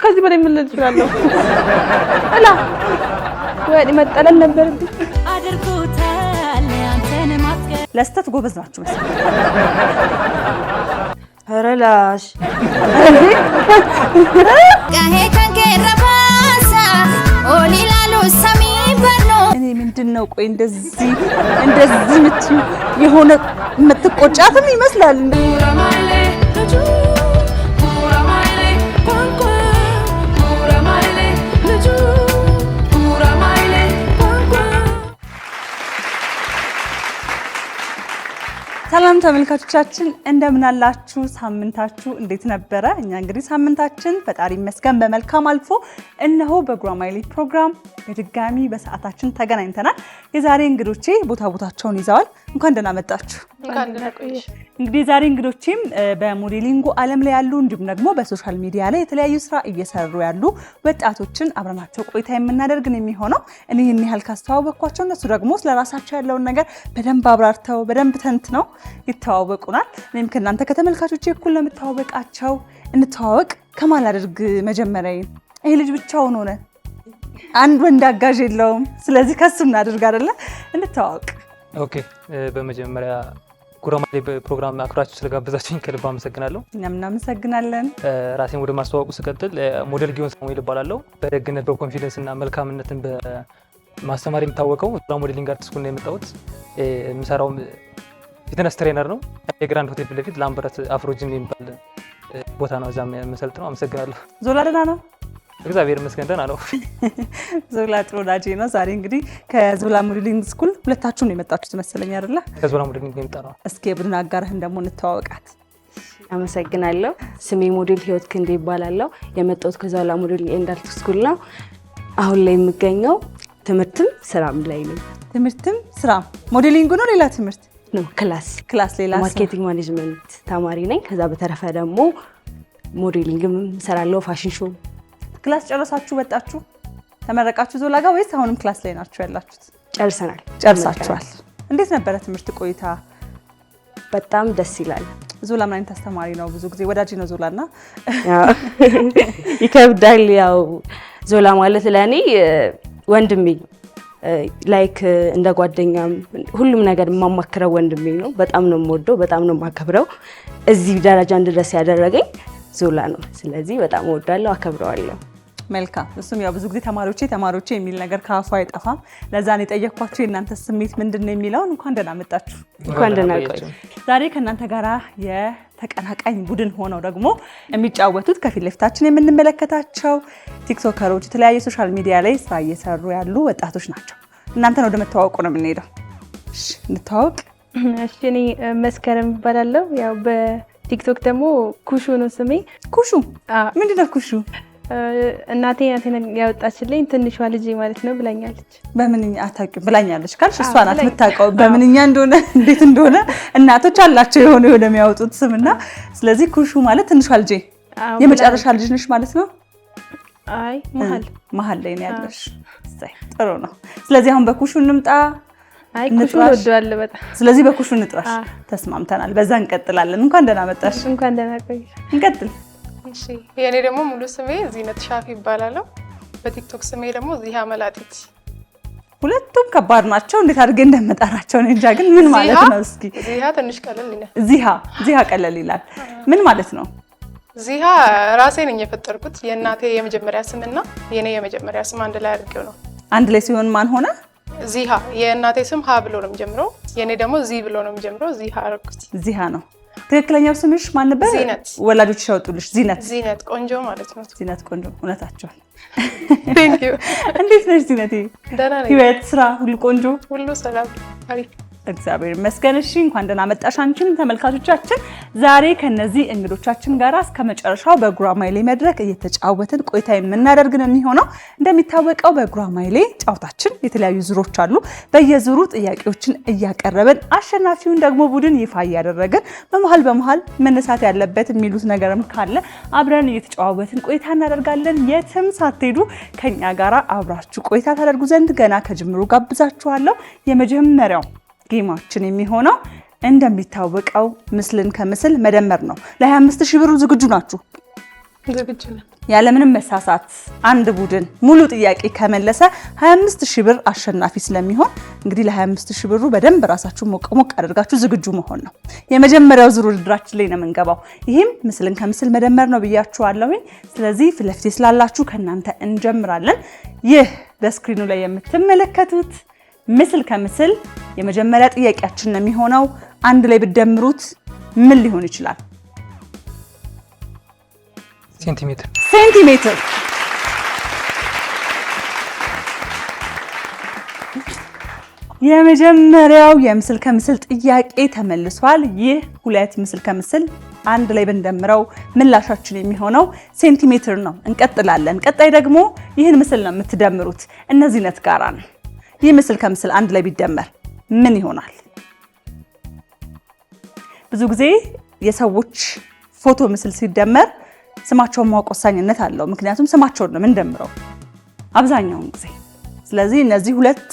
ከዚህ በላይ ምን ልል እችላለሁ? አላ ወይ መጠለል ነበርብኝ። አድርጎታል አንተን ማስገ ለስተት ጎበዝ ናችሁ መሰለኝ። አረላሽ ቀሄ ከንከረባሳ ኦሊላሉ ሰሚ በኖ እኔ ምንድነው ቆይ እንደዚህ ምትዩ የሆነ የምትቆጫትም ይመስላል እንዴ? ራማይሌ ልጁ ራማይሌ ቋንቋ ራማይሌ ልጁ ራማይሌ ቋንቋ ሰላም ተመልካቾቻችን እንደምን አላችሁ? ሳምንታችሁ እንዴት ነበረ? እኛ እንግዲህ ሳምንታችን ፈጣሪ ይመስገን በመልካም አልፎ እነሆ በጉራማይሌ ፕሮግራም በድጋሚ በሰዓታችን ተገናኝተናል። የዛሬ እንግዶቼ ቦታቸውን ይዘዋል። እንኳን ደህና መጣችሁ። እንግዲህ ዛሬ እንግዶቼም በሞዴሊንጉ ዓለም ላይ ያሉ እንዲሁም ደግሞ በሶሻል ሚዲያ ላይ የተለያዩ ስራ እየሰሩ ያሉ ወጣቶችን አብረናቸው ቆይታ የምናደርግ ነው የሚሆነው። እኔ ይህን ያህል ካስተዋወቅኳቸው እነሱ ደግሞ ስለራሳቸው ያለውን ነገር በደንብ አብራርተው በደንብ ተንትነው ይተዋወቁናል። እኔም ከእናንተ ከተመልካቾቼ እኩል ለምታዋወቃቸው እንተዋወቅ። ከማል አድርግ መጀመሪያ ይሄ ልጅ ብቻውን ሆነ አንድ ወንድ አጋዥ የለውም። ስለዚህ ከሱ እናድርግ አይደለ? እንተዋወቅ። ኦኬ፣ በመጀመሪያ ጉራማይሌ ፕሮግራም አክብራችሁ ስለጋበዛችሁኝ ከልብ አመሰግናለሁ። እኛም እናመሰግናለን። ራሴን ወደ ማስተዋወቁ ስቀጥል ሞዴል ጊዮን ሳሙኤል እባላለሁ። በደግነት በኮንፊደንስ እና መልካምነትን በማስተማር የሚታወቀው ሞዴሊንግ አርት ስኩል ነው የመጣሁት። የምሰራው ፊትነስ ትሬነር ነው። የግራንድ ሆቴል ፊት ለፊት ላምበረት አፍሮጂም የሚባል ቦታ ነው። እዛም የምሰልጥ ነው። አመሰግናለሁ። ዞላ ደህና ነው? እግዚአብሔር ይመስገን ደህና ነው። ዞላ ጥሩ ወዳጄ ነው። ዛሬ እንግዲህ ከዞላ ሞዴሊንግ ስኩል ሁለታችሁም ነው የመጣችሁት መሰለኝ አይደለ? ከዞላ ሞዴሊንግ ነው የመጣነው። እስኪ የቡድን አጋርህን ደግሞ እንተዋወቃት። አመሰግናለሁ። ስሜ ሞዴል ህይወት ክንዴ ይባላለሁ። የመጣሁት ከዞላ ሞዴሊንግ ኤንድ አርት ስኩል ነው። አሁን ላይ የምገኘው ትምህርትም ስራም ላይ ነኝ። ትምህርትም ስራም ሞዴሊንግ ነው ሌላ ትምህርት ነው? ክላስ ሌላ ማርኬቲንግ ማኔጅመንት ተማሪ ነኝ። ከዛ በተረፈ ደግሞ ሞዴሊንግም ሰራለሁ። ፋሽን ሾው። ክላስ ጨረሳችሁ ወጣችሁ ተመረቃችሁ ዞላ ጋር ወይስ አሁንም ክላስ ላይ ናችሁ ያላችሁት? ጨርሳችኋል። እንዴት ነበረ ትምህርት ቆይታ? በጣም ደስ ይላል። ዞላ ምን አይነት አስተማሪ ነው? ብዙ ጊዜ ወዳጅ ነው ዞላና ይከብዳል። ያው ዞላ ማለት ለእኔ ወንድሜ ላይክ እንደ ጓደኛም ሁሉም ነገር የማማክረው ወንድሜ ነው። በጣም ነው የምወደው፣ በጣም ነው የማከብረው። እዚህ ደረጃ እንድደርስ ያደረገኝ ዞላ ነው። ስለዚህ በጣም እወዳለሁ፣ አከብረዋለሁ። መልካም። እሱም ያው ብዙ ጊዜ ተማሪዎቼ የሚል ነገር ከአፉ አይጠፋም። ለዛ ነው የጠየኳችሁ የእናንተ ስሜት ምንድነው የሚለውን። እንኳን ደህና መጣችሁ። እንኳን ደህና ቆይ። ዛሬ ከእናንተ ጋራ የተቀናቃኝ ቡድን ሆነው ደግሞ የሚጫወቱት ከፊት ለፊታችን የምንመለከታቸው ቲክቶከሮች፣ የተለያዩ ሶሻል ሚዲያ ላይ ስራ እየሰሩ ያሉ ወጣቶች ናቸው። እናንተን ወደ መተዋወቁ ነው የምንሄደው። እሺ እንተዋወቅ። እሺ እኔ መስከረም እባላለሁ። ያው በቲክቶክ ደግሞ ኩሹ ነው ስሜ። ኩሹ ምንድነው ኩሹ? እናቴ ያወጣችልኝ ትንሿ ልጅ ማለት ነው ብላኛለች። በምንኛ አታውቂም ብላኛለች ካልሽ እሷ ናት የምታውቀው በምንኛ እንደሆነ እንዴት እንደሆነ እናቶች አላቸው የሆነ የሚያወጡት ስምና። ስለዚህ ኩሹ ማለት ትንሿ ልጅ የመጨረሻ ልጅ ነሽ ማለት ነው? አይ መሀል ላይ ነው ያለሽ። ጥሩ ነው። ስለዚህ አሁን በኩሹ እንምጣ። አይ ኩሹ ወደዋለሁ በጣም። ስለዚህ በኩሹ እንጥራሽ። ተስማምተናል። በዛ እንቀጥላለን። እንኳን ደህና መጣሽ። እንኳን ደህና ቆይ። እንቀጥል። እሺ የኔ ደግሞ ሙሉ ስሜ ዚነት ሻፊ ይባላል። በቲክቶክ ስሜ ደግሞ ዚሃ መላጢት። ሁለቱም ከባድ ናቸው። እንዴት አድርጌ እንደምጠራቸው ነው እንጃ። ግን ምን ማለት ነው? እስኪ ዚሃ ትንሽ ቀለል ይላል። ዚሃ ቀለል ይላል። ምን ማለት ነው? ዚሃ ራሴ ነኝ የፈጠርኩት። የእናቴ የመጀመሪያ ስምና የኔ የመጀመሪያ ስም አንድ ላይ አድርጌው ነው። አንድ ላይ ሲሆን ማን ሆነ? ዚሃ። የእናቴ ስም ሀ ብሎ ነው የሚጀምረው፣ የኔ ደግሞ ዚ ብሎ ነው የሚጀምረው። ዚሃ አደረኩት። ዚሃ ነው። ትክክለኛው ስምሽ ማን ነበር? ዚነት። ወላጆች ያወጡልሽ? ዚነት ቆንጆ ማለት ነው። ዚነት ቆንጆ። እውነታቸውን። ቴንክ ዩ። እንዴት ነሽ ዚነቴ? ደህና ነኝ። ህይወት፣ ስራ ሁሉ ቆንጆ? ሁሉ ሰላም አሪፍ። እግዚአብሔር ይመስገን። እሺ እንኳን ደህና መጣሽ አንቺም ተመልካቾቻችን። ዛሬ ከነዚህ እንግዶቻችን ጋር እስከ መጨረሻው በጉራማይሌ መድረክ እየተጫወትን ቆይታ የምናደርግ ነው የሚሆነው። እንደሚታወቀው በጉራማይሌ ጫወታችን የተለያዩ ዙሮች አሉ። በየዙሩ ጥያቄዎችን እያቀረብን አሸናፊውን ደግሞ ቡድን ይፋ እያደረግን በመሃል መነሳት ያለበት የሚሉት ነገርም ካለ አብረን እየተጫወትን ቆይታ እናደርጋለን። የትም ሳትሄዱ ከኛ ጋር አብራችሁ ቆይታ ታደርጉ ዘንድ ገና ከጅምሩ ጋብዛችኋለሁ። የመጀመሪያው ጌማችን የሚሆነው እንደሚታወቀው ምስልን ከምስል መደመር ነው። ለ25000 ብሩ ዝግጁ ናችሁ? ዝግጁ ነን። ያለምንም መሳሳት አንድ ቡድን ሙሉ ጥያቄ ከመለሰ 25000 ብር አሸናፊ ስለሚሆን እንግዲህ ለ25000 ብሩ በደንብ ራሳችሁ ሞቅ አድርጋችሁ ዝግጁ መሆን ነው። የመጀመሪያው ዙር ውድድራችን ላይ ነው የምንገባው። ይህም ምስልን ከምስል መደመር ነው ብያችኋለሁኝ። ስለዚህ ፊት ለፊት ስላላችሁ ከእናንተ እንጀምራለን። ይህ በስክሪኑ ላይ የምትመለከቱት ምስል ከምስል የመጀመሪያ ጥያቄያችን ነው የሚሆነው። አንድ ላይ ብትደምሩት ምን ሊሆን ይችላል? ሴንቲሜትር። የመጀመሪያው የምስል ከምስል ጥያቄ ተመልሷል። ይህ ሁለት ምስል ከምስል አንድ ላይ ብንደምረው ምላሻችን የሚሆነው ሴንቲሜትር ነው። እንቀጥላለን። ቀጣይ ደግሞ ይህን ምስል ነው የምትደምሩት። እነዚህነት ጋራ ነው። ይህ ምስል ከምስል አንድ ላይ ቢደመር ምን ይሆናል? ብዙ ጊዜ የሰዎች ፎቶ ምስል ሲደመር ስማቸውን ማወቅ ወሳኝነት አለው። ምክንያቱም ስማቸውን ነው የምንደምረው አብዛኛውን ጊዜ። ስለዚህ እነዚህ ሁለት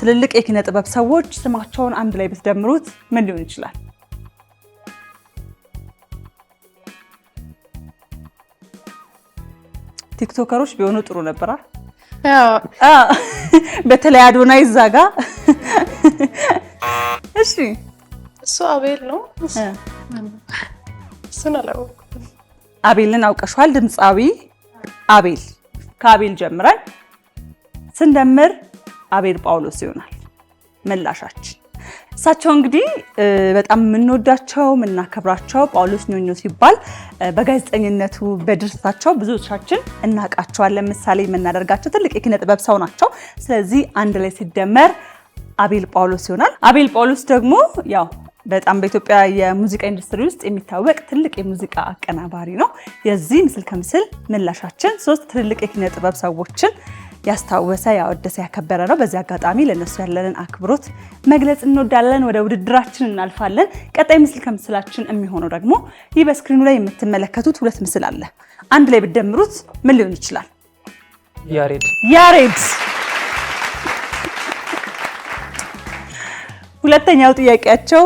ትልልቅ የኪነ ጥበብ ሰዎች ስማቸውን አንድ ላይ ብትደምሩት ምን ሊሆን ይችላል? ቲክቶከሮች ቢሆኑ ጥሩ ነበር። በተለይ አዶናይ እዛ ጋ። እሺ እሱ አቤል ነው። እሱን አላወቅኩም። አቤልን አውቀሽዋል። ድምፃዊ አቤል። ከአቤል ጀምረን ስንደምር አቤል ጳውሎስ ይሆናል ምላሻችን። እሳቸው እንግዲህ በጣም የምንወዳቸው የምናከብራቸው ጳውሎስ ኞኞ ሲባል በጋዜጠኝነቱ በድርሰታቸው ብዙዎቻችን እናውቃቸዋለን። ምሳሌ የምናደርጋቸው ትልቅ የኪነ ጥበብ ሰው ናቸው። ስለዚህ አንድ ላይ ሲደመር አቤል ጳውሎስ ይሆናል። አቤል ጳውሎስ ደግሞ ያው በጣም በኢትዮጵያ የሙዚቃ ኢንዱስትሪ ውስጥ የሚታወቅ ትልቅ የሙዚቃ አቀናባሪ ነው። የዚህ ምስል ከምስል ምላሻችን 3 ትልልቅ የኪነ ጥበብ ሰዎችን ያስታወሰ ያወደሰ ያከበረ ነው። በዚህ አጋጣሚ ለነሱ ያለንን አክብሮት መግለጽ እንወዳለን። ወደ ውድድራችን እናልፋለን። ቀጣይ ምስል ከምስላችን የሚሆነው ደግሞ ይህ በስክሪኑ ላይ የምትመለከቱት ሁለት ምስል አለ። አንድ ላይ ብትደምሩት ምን ሊሆን ይችላል? ያሬድ። ሁለተኛው ጥያቄያቸው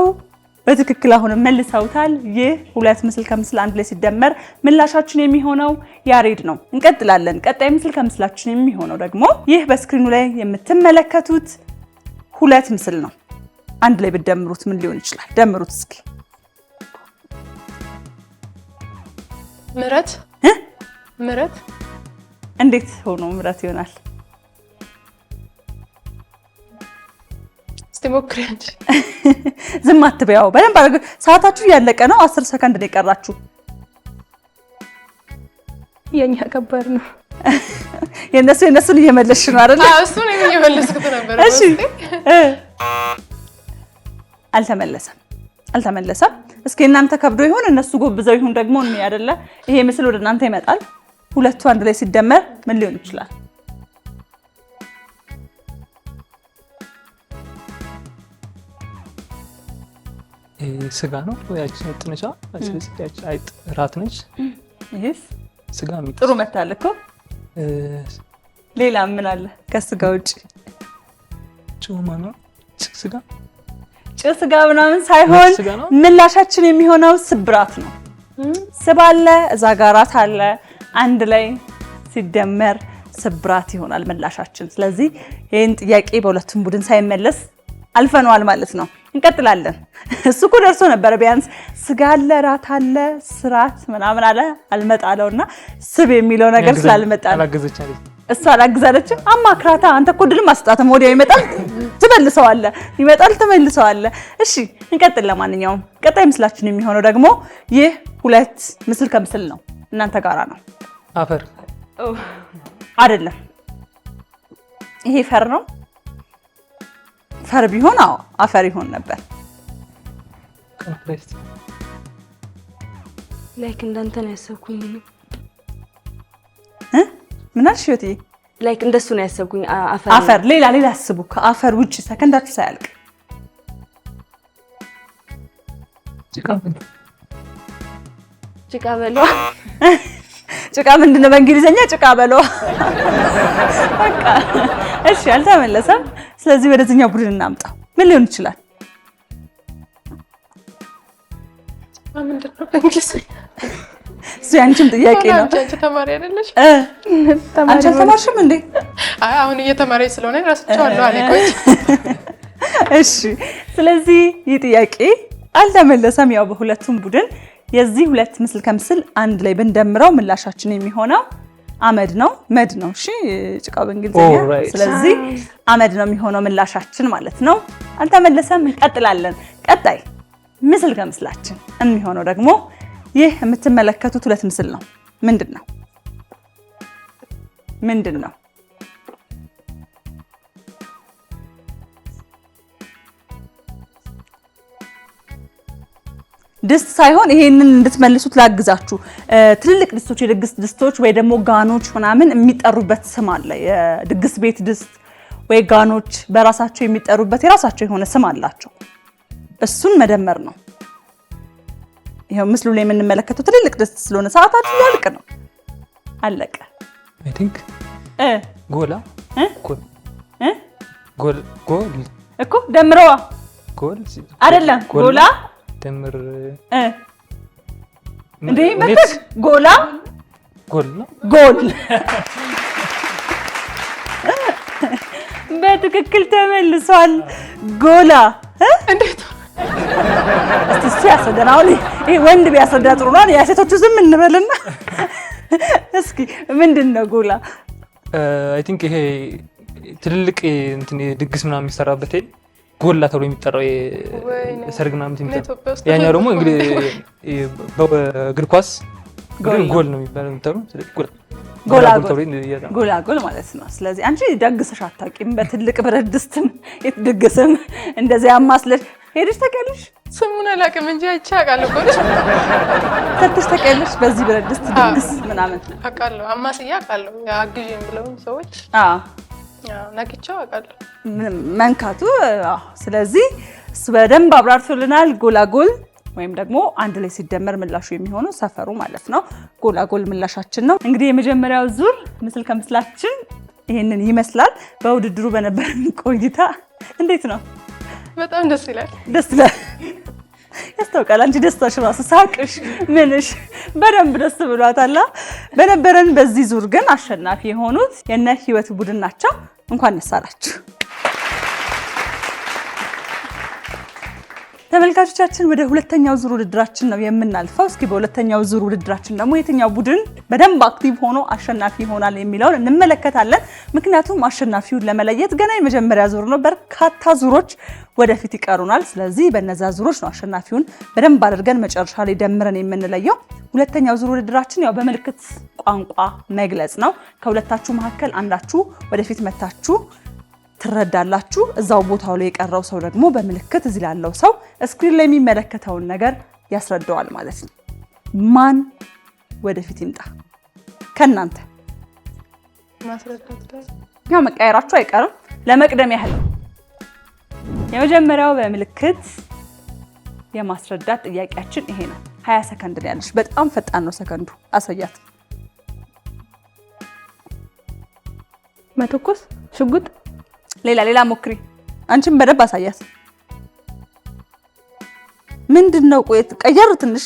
በትክክል አሁን መልሰውታል። ይህ ሁለት ምስል ከምስል አንድ ላይ ሲደመር ምላሻችን የሚሆነው ያሬድ ነው። እንቀጥላለን። ቀጣይ ምስል ከምስላችን የሚሆነው ደግሞ ይህ በስክሪኑ ላይ የምትመለከቱት ሁለት ምስል ነው። አንድ ላይ ብትደምሩት ምን ሊሆን ይችላል? ደምሩት እስኪ። ምረት። እንዴት ሆኖ ምረት ይሆናል? ሞክሪ እንጂ ዝም አትበያው። በደንብ አድርገ ሰዓታችሁ እያለቀ ነው። 10 ሰከንድ ነው የቀራችሁ። የኛ ከባድ ነው። የነሱን እየመለስሽ ነው አይደል? አዎ እሱ ነው እየመለስኩት ነበር። እሺ አልተመለሰም። እስኪ እናንተ ከብዶ ይሆን እነሱ ጎብዘው ይሁን ደግሞ እኔ አይደለ? ይሄ ምስል ወደ እናንተ ይመጣል። ሁለቱ አንድ ላይ ሲደመር ምን ሊሆን ይችላል? ስጋ ነው። ያቺ ጥንቻ አይጥ ራት ነች። ይሄስ ስጋ ነው። ጥሩ መታል እኮ። ሌላ ምን አለ ከስጋ ውጪ? ጮማ ነው። ስጋ ምናምን ሳይሆን ምላሻችን የሚሆነው ስብራት ነው። ስብ አለ እዛ ጋር ራት አለ። አንድ ላይ ሲደመር ስብራት ይሆናል ምላሻችን። ስለዚህ ይሄን ጥያቄ በሁለቱም ቡድን ሳይመለስ አልፈነዋል ማለት ነው። እንቀጥላለን። እሱ እኮ ደርሶ ነበር። ቢያንስ ስጋ አለ ራት አለ ስራት ምናምን አለ አልመጣለውና ስብ የሚለው ነገር ስላልመጣ እሷ አላግዛለችም። አማክራታ አንተ እኮ ድል ማስጣተም ወዲያው ይመጣል ትመልሰዋለህ። እሺ እንቀጥል። ለማንኛውም ቀጣይ ምስላችን የሚሆነው ደግሞ ይህ ሁለት ምስል ከምስል ነው። እናንተ ጋራ ነው። አፈር አይደለም። ይሄ ፈር ነው። ፈር ቢሆን አዎ አፈር ይሆን ነበር። ላይክ እንዳንተ ነው ያሰብኩኝ። ምን አልሽ እህቴ? ላይክ እንደሱ ነው ያሰብኩኝ። አፈር ሌላ አስቡ። ከአፈር ውጪ ሰከንዳችሁ ሳያልቅ ጭቃ በለው። ጭቃ ምንድን ነው በእንግሊዘኛ? ጭቃ በለው። በቃ እሺ፣ አልተመለሰም። ስለዚህ ወደዚህኛው ቡድን እናምጣው። ምን ሊሆን ይችላል? ምንድን ነው በእንግሊዘኛ? እሱ ያንቺም ጥያቄ ነው። አንቺ ተማሪ አይደለሽ? አንቺ አልተማርሽም እንዴ? አይ አሁን እየተማረች ስለሆነ እረስቸዋለሁ አለ። ቆይ እሺ፣ ስለዚህ ይህ ጥያቄ አልተመለሰም። ያው በሁለቱም ቡድን የዚህ ሁለት ምስል ከምስል አንድ ላይ ብንደምረው ምላሻችን የሚሆነው አመድ ነው፣ መድ ነው። እሺ፣ ጭቃው በእንግሊዝኛ። ስለዚህ አመድ ነው የሚሆነው ምላሻችን ማለት ነው። አልተመለሰም። እንቀጥላለን። ቀጣይ ምስል ከምስላችን የሚሆነው ደግሞ ይህ የምትመለከቱት ሁለት ምስል ነው። ምንድን ነው? ምንድን ነው? ድስት ሳይሆን ይሄንን እንድትመልሱት ላግዛችሁ። ትልልቅ ድስቶች፣ የድግስ ድስቶች ወይ ደግሞ ጋኖች ምናምን የሚጠሩበት ስም አለ። የድግስ ቤት ድስት ወይ ጋኖች በራሳቸው የሚጠሩበት የራሳቸው የሆነ ስም አላቸው። እሱን መደመር ነው። ይሄው ምስሉ ላይ የምንመለከተው ትልልቅ ድስት ስለሆነ ሰዓታችን ያልቅ ነው። አለቀ። አይ ቲንክ ጎላ ጎል እኮ ደምረዋ ጎል አይደለም ጎላ ደምር እንዴ መተክ ጎላ ጎል ነው ጎል በትክክል ተመልሷል። ጎላ እንዴት እስቲ ያስረዳናው። ይሄ ወንድ ቢያስረዳ ጥሩ ነው። የሴቶቹ ዝም እንበልና እስኪ ምንድነው ጎላ? አይ ቲንክ ይሄ ትልልቅ እንትን ድግስ ምናምን የሚሰራበት ጎላ ተብሎ የሚጠራው የሰርግ ምናምን የሚጠራው ያኛው ደግሞ እንግዲህ በእግር ኳስ ጎል ነው የሚባለው። ጎላ ማለት ነው። ስለዚህ አንቺ ደግሰሽ አታውቂም። በትልቅ ብረት ድስትም የተደገሰም እንደዚያ ማስለሽ ሄደሽ ታውቂያለሽ? ስሙን አላውቅም እንጂ አይቼ አውቃለሁ። ሰርተሽ ታውቂያለሽ? በዚህ ብረት ድስት ድግስ ምናምን አውቃለሁ። አማስያ አውቃለሁ። አግዢኝ ብለውኝ ሰዎች ነግቼው አውቃለሁ። መንካቱ ስለዚህ እሱ በደንብ አብራርቶልናል። ጎላጎል ወይም ደግሞ አንድ ላይ ሲደመር ምላሹ የሚሆነው ሰፈሩ ማለት ነው። ጎላጎል ምላሻችን ነው። እንግዲህ የመጀመሪያው ዙር ምስል ከምስላችን ይሄንን ይመስላል። በውድድሩ በነበረን ቆይታ እንዴት ነው? በጣም ደስ ይላል። ደስ ይላል ያስታውቃል። አንቺ ደስታሽ ራሱ ሳቅሽ ምንሽ በደንብ ደስ ብሏታል። በነበረን በዚህ ዙር ግን አሸናፊ የሆኑት የነ ህይወት ቡድን ናቸው። እንኳን ደስ አላችሁ። ተመልካቾቻችን ወደ ሁለተኛው ዙር ውድድራችን ነው የምናልፈው። እስኪ በሁለተኛው ዙር ውድድራችን ደግሞ የትኛው ቡድን በደንብ አክቲቭ ሆኖ አሸናፊ ይሆናል የሚለውን እንመለከታለን። ምክንያቱም አሸናፊውን ለመለየት ገና የመጀመሪያ ዙር ነው። በርካታ ዙሮች ወደፊት ይቀሩናል። ስለዚህ በእነዛ ዙሮች ነው አሸናፊውን በደንብ አድርገን መጨረሻ ላይ ደምረን የምንለየው። ሁለተኛው ዙር ውድድራችን ያው በምልክት ቋንቋ መግለጽ ነው። ከሁለታችሁ መካከል አንዳችሁ ወደፊት መታችሁ ትረዳላችሁ። እዛው ቦታው ላይ የቀረው ሰው ደግሞ በምልክት እዚህ ላለው ሰው ስክሪን ላይ የሚመለከተውን ነገር ያስረዳዋል ማለት ነው። ማን ወደፊት ይምጣ ከናንተ? ያው መቀየራችሁ አይቀርም። ለመቅደም ያህል የመጀመሪያው በምልክት የማስረዳት ጥያቄያችን ይሄ ነው። 20 ሰከንድ ነው ያለሽ። በጣም ፈጣን ነው ሰከንዱ። አሳያት። መተኮስ፣ ሽጉጥ፣ ሌላ ሞክሪ። አንቺም በደንብ አሳያት። ምንድነው? ቆይ ቀየር ትንሽ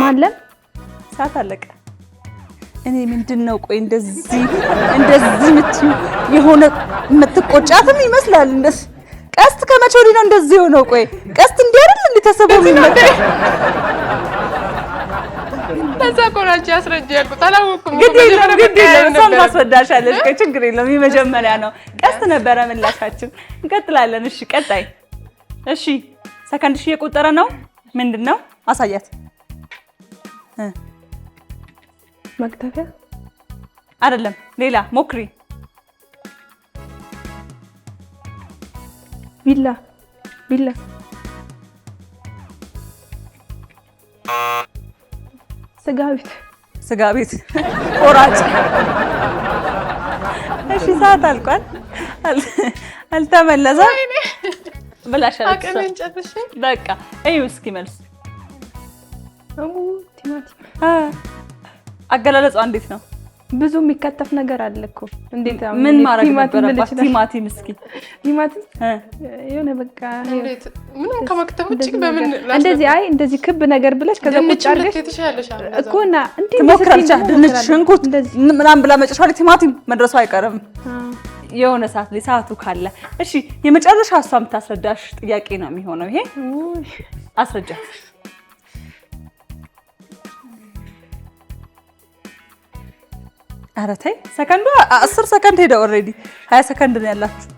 ማለም። ሰዓት አለቀ። እኔ ምንድነው? ቆይ እንደዚህ ምትዩ የሆነ የምትቆጫትም ይመስላል። እንደዚህ ቀስት ከመቼ ወዲህ ነው እንደዚህ ሆነው? ቆይ ቀስት እንዲህ አይደል እንዴ ተሰበው የሚመጣ? ለዛ ቆራጭ ያስረጅ ያልኩት አላወኩም። ግድ የለም ሰው ማስረዳሻለሽ። ቆይ ችግር የለም የመጀመሪያ ነው። ቀስት ነበረ ምላሻችን። እንቀጥላለን። እሺ ቀጣይ። እሺ ሰከንድሽ እየቆጠረ ነው። ምንድነው? አሳያት። መክተፊያ አይደለም፣ ሌላ ሞክሪ። ቢላ ስጋ ቤት ቆራጭ። እሺ ሰዓት አልቋል። አልተመለሰም ብላሻለች። አቅሜን ጨርሼ በቃ እዩ እስኪ መልስ። ቲማቲም። አገላለጿ እንዴት ነው? ብዙ የሚከተፍ ነገር አለ እኮ እንዴት ምን ማድረግ ነበረባት? ቲማቲም እስኪ ቲማቲም የሆነ በቃ ምንም ከመክተፍ ውጪ በምን እንደዚህ አይ እንደዚህ ክብ ነገር ብለሽ ከዛ ቁጭ አድርገሽ እኮና እንዴ ሞክራቻ ድንች ሽንኩርት ምናምን ብላ መጨረሻ ላይ ቲማቲም መድረሱ አይቀርም የሆነ ሰዓት ላይ ሰዓቱ ካለ። እሺ የመጨረሻ እሷ የምታስረዳሽ ጥያቄ ነው የሚሆነው ይሄ። አስረጃት። ኧረ ተይ ሰከንዷ 10 ሰከንድ ሄደ። ኦልሬዲ 20 ሰከንድ ነው ያላችሁ።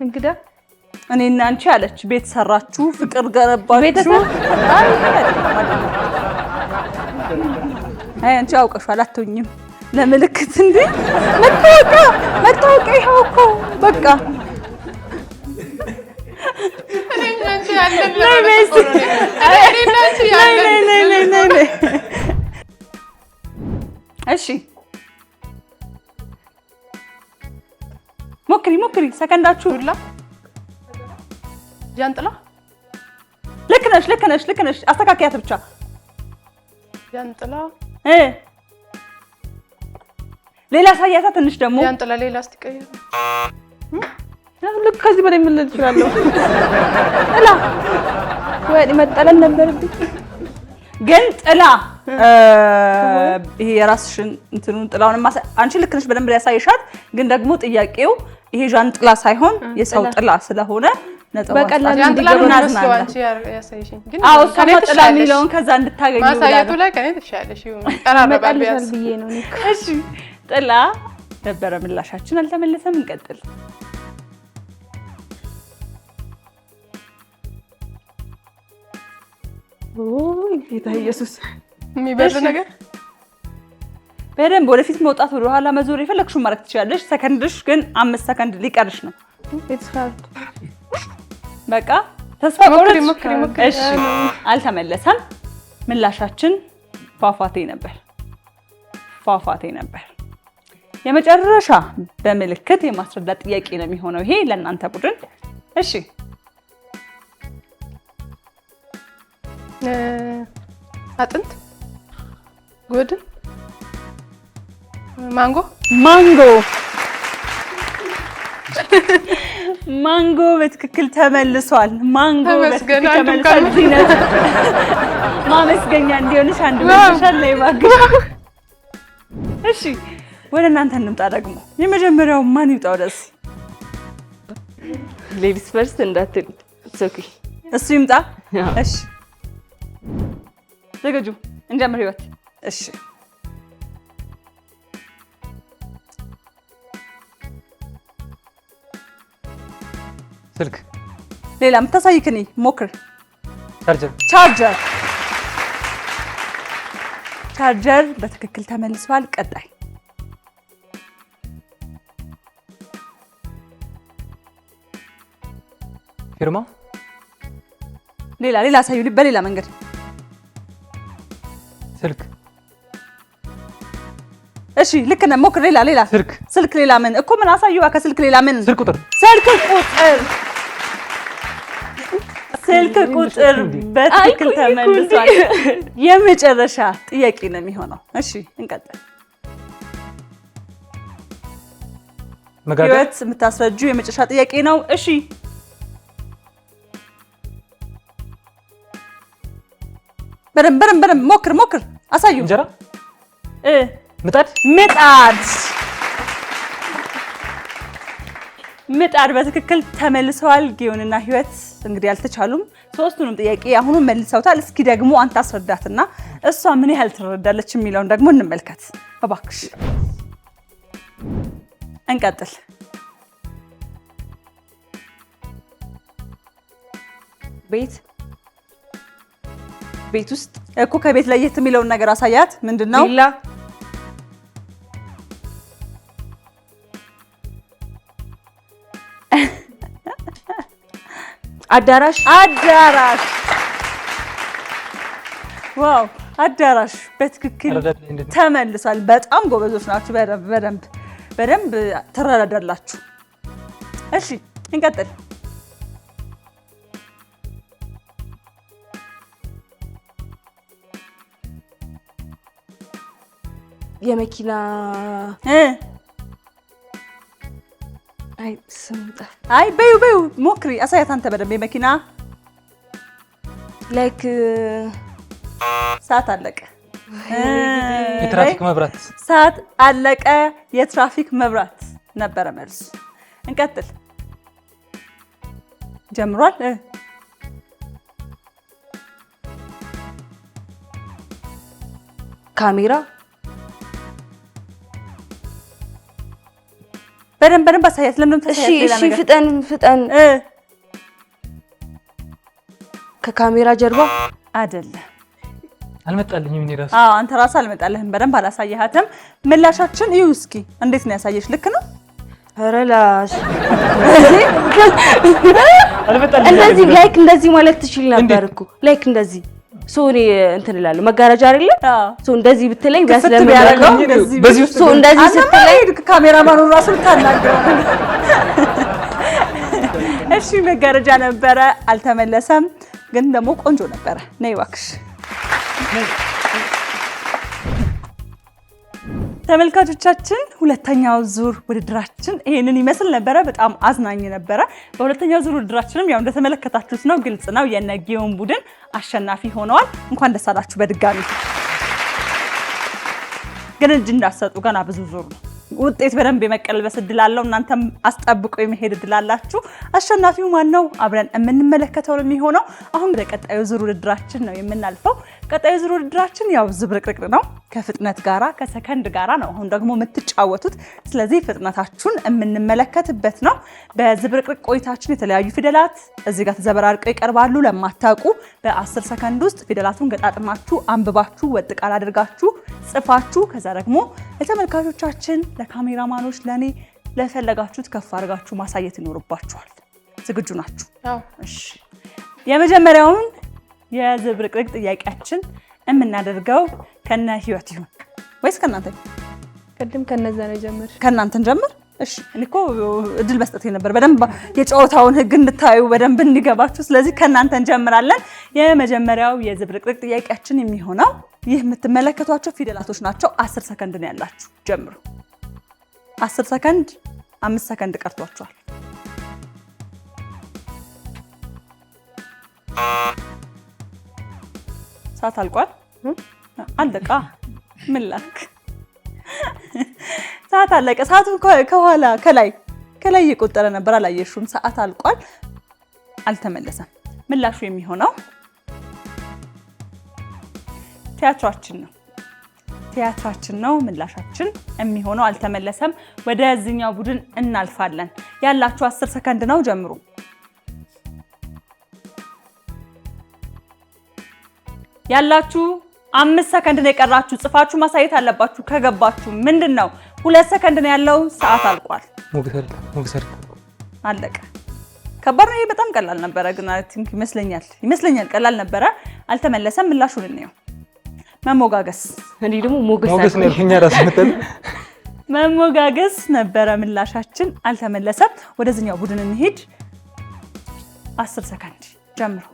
እንግዳ እኔና አንቺ አለች። ቤት ሰራችሁ፣ ፍቅር ገረባችሁ። አይ አንቺ አውቀሻል አትሆኝም ለምልክት እንዴ መታወቂያ ይኸው እኮ በቃ እሺ ሞክሪ ሰከንዳችሁ ሁላ ጃንጥላ ልክ ነሽ አስተካክያት ብቻ ጃንጥላ ሌላ ሳያታ ትንሽ ደግሞ ጃንጥላ ሌላ አስተካክያ ልክ ከዚህ በላይ ምን ልትችላለሁ? ጥላ ወይ መጠለን ነበርብኝ ግን ጥላ ይሄ የራስሽን እንትኑን ጥላውን አንቺ ልክ ነሽ በደንብ ያሳይሻት። ግን ደግሞ ጥያቄው ይሄ ጃንጥላ ሳይሆን የሰው ጥላ ስለሆነ በቀላሉ ጃንጥላ ነው አንቺ ያሳይሽኝ። ግን ጥላ የሚለውን ከዛ እንድታገኙ ማሳየቱ ላይ ከኔ ትሻለሽ ይሁን ቀራረባል ቢያስ ብዬ ነው። እሺ ጥላ ነበረ ምላሻችን። አልተመለሰም። እንቀጥል። ኦይ ጌታ ኢየሱስ የሚበል ነገር በደንብ ወደፊት መውጣት ወደ ኋላ መዞር የፈለግሽውን ማድረግ ትችላለሽ። ሰከንድሽ ግን 5 ሰከንድ ሊቀርሽ ነው። በቃ ተስፋ ቆርጥ። እሺ አልተመለሰም። ምላሻችን ፏፏቴ ነበር። የመጨረሻ በምልክት የማስረዳት ጥያቄ ነው የሚሆነው ይሄ ለእናንተ ቡድን። እሺ አጥንት ጎድን ማንጎ በትክክል ተመልሷል። ማንጎ በትክክል ተመልሷል። ዚነት ማመስገኛ እንዲሆንሽ አንድ መስሻል ላይ ባግሽ። እሺ ወደ እናንተ እንምጣ ደግሞ የመጀመሪያው ማን ይውጣው? ደስ ሌዲስ ፈርስት እንዳትል ኦኬ እሱ ይምጣ። እሺ ዘገጁ እንጀምር ህይወት። እሺ ስልክ ሌላ የምታሳይክኒ ሞክር። ቻርጀር በትክክል ተመልሷል። ቀጣይ ፊርማ ሌላ ሳዩ በሌላ መንገድ ስልክ እሺ ልክ ነህ። ሞክር። ሌላ ስልክ ሌላ ምን እኮ ምን አሳዩዋ? ከስልክ ሌላ ምን? ስልክ ቁጥር በትክክል ተመልሷል። የመጨረሻ ጥያቄ ነው የሚሆነው። እሺ እንቀጥል። ህይወት የምታስረጁ የመጨረሻ ጥያቄ ነው። እሺ በደንብ ሞክር። አሳዩ። እንጀራ ምጣድ በትክክል ተመልሰዋል። ጊዮንና ህይወት እንግዲህ አልተቻሉም። ሶስቱንም ጥያቄ አሁንም መልሰውታል። እስኪ ደግሞ አንተ አስረዳትና እሷ ምን ያህል ትረዳለች የሚለውን ደግሞ እንመልከት እባክሽ። እንቀጥል። ቤት ውስጥ እኮ ከቤት ለየት የሚለውን ነገር አሳያት። ምንድነው? ቪላ አዳራሽ ዋው አዳራሽ በትክክል ተመልሷል። በጣም ጎበዞች ናችሁ። በደንብ ትረዳዳላችሁ። እሺ እንቀጥል። የመኪና አይ በዩ ሞክሪ አሳያት አንተ በደንብ የመኪና ላይክ ሰዓት አለቀ የትራፊክ መብራት ሰዓት አለቀ የትራፊክ መብራት ነበረ መልስ እንቀጥል ጀምሯል ካሜራ በደንብ አሳያት ለምን ተሳያት ሌላ ነገር ፍጠን ከካሜራ ጀርባ አይደለ አልመጣልኝም እኔ ራሱ አንተ ራስህ አልመጣልህም በደንብ አላሳየሃትም ምላሻችን እዩ እስኪ እንዴት ነው ያሳየሽ ልክ ነው አረላሽ አልመጣልኝም እንደዚህ ላይክ እንደዚህ ማለት ትችል ነበር እኮ ላይክ እንደዚህ ሶሪ እንትን እላለሁ መጋረጃ አይደለ ሶ እንደዚህ ብትለኝ ያስለምያለሁ በዚህ ሶ እንደዚህ ስትለኝ ካሜራማኑ ራሱ ታናገረ እሺ መጋረጃ ነበረ አልተመለሰም ግን ደግሞ ቆንጆ ነበረ ነይ እባክሽ ተመልካቾቻችን ሁለተኛው ዙር ውድድራችን ይሄንን ይመስል ነበረ በጣም አዝናኝ ነበረ በሁለተኛው ዙር ውድድራችንም ያው እንደተመለከታችሁት ነው ግልጽ ነው የነጊዮን ቡድን አሸናፊ ሆነዋል እንኳን ደስ አላችሁ በድጋሚ ግን እጅ እንዳሰጡ ገና ብዙ ዙር ነው ውጤት በደንብ የመቀልበስ እድል አለው እናንተም አስጠብቆ የመሄድ እድል አላችሁ አሸናፊው ማን ነው አብረን የምንመለከተው ነው የሚሆነው አሁን ወደ ቀጣዩ ዙር ውድድራችን ነው የምናልፈው ቀጣዩ ዙር ውድድራችን ያው ዝብርቅርቅ ነው ከፍጥነት ጋራ ከሰከንድ ጋራ ነው አሁን ደግሞ የምትጫወቱት ስለዚህ ፍጥነታችሁን የምንመለከትበት ነው በዝብርቅርቅ ቆይታችን የተለያዩ ፊደላት እዚህ ጋር ተዘበራርቀው ይቀርባሉ ለማታውቁ በ10 ሰከንድ ውስጥ ፊደላቱን ገጣጥማችሁ አንብባችሁ ወጥ ቃል አድርጋችሁ ጽፋችሁ ከዛ ደግሞ ለተመልካቾቻችን ለካሜራማኖች ለኔ ለፈለጋችሁት ከፍ አድርጋችሁ ማሳየት ይኖርባችኋል ዝግጁ ናችሁ እሺ የመጀመሪያውን የዝብርቅርቅ ጥያቄያችን የምናደርገው ከነ ህይወት ይሁን ወይስ ከናንተ ቅድም ከነዛ ነው ጀምር ከናንተን ጀምር እሺ እኔኮ እድል መስጠት ነበር በደንብ የጨዋታውን ህግ እንድታዩ በደንብ እንዲገባችሁ ስለዚህ ከናንተ እንጀምራለን የመጀመሪያው የዝብርቅርቅ ጥያቄያችን የሚሆነው ይህ የምትመለከቷቸው ፊደላቶች ናቸው 10 ሰከንድ ነው ያላችሁ ጀምሩ 10 ሰከንድ 5 ሰከንድ ቀርቷቸዋል ሰዓት አልቋል አለቃ ምን ላክ ሰዓት አለቀ ሰዓቱ ከኋላ ከላይ እየቆጠረ ነበር አላየሽውም ሰዓት አልቋል አልተመለሰም ምላሹ የሚሆነው ቲያትራችን ነው ምላሻችን የሚሆነው አልተመለሰም ወደዚህኛው ቡድን እናልፋለን ያላችሁ 10 ሰከንድ ነው ጀምሩ ያላችሁ 5 ሰከንድ ነው የቀራችሁ ጽፋችሁ ማሳየት አለባችሁ ከገባችሁ ምንድነው 2 ሰከንድ ነው ያለው ሰዓት አልቋል ሞገሰር አለቀ ከባድ ነው ይሄ በጣም ቀላል ነበረ ግን አይ ቲንክ ይመስለኛል ቀላል ነበረ አልተመለሰም ምላሹን እንየው መሞጋገስ እንዴ ደግሞ ሞገስ ነው ያልኩኝ ራስ መተል መሞጋገስ ነበረ ምላሻችን አልተመለሰም ወደዚህኛው ቡድን እንሂድ 10 ሰከንድ ጀምሩ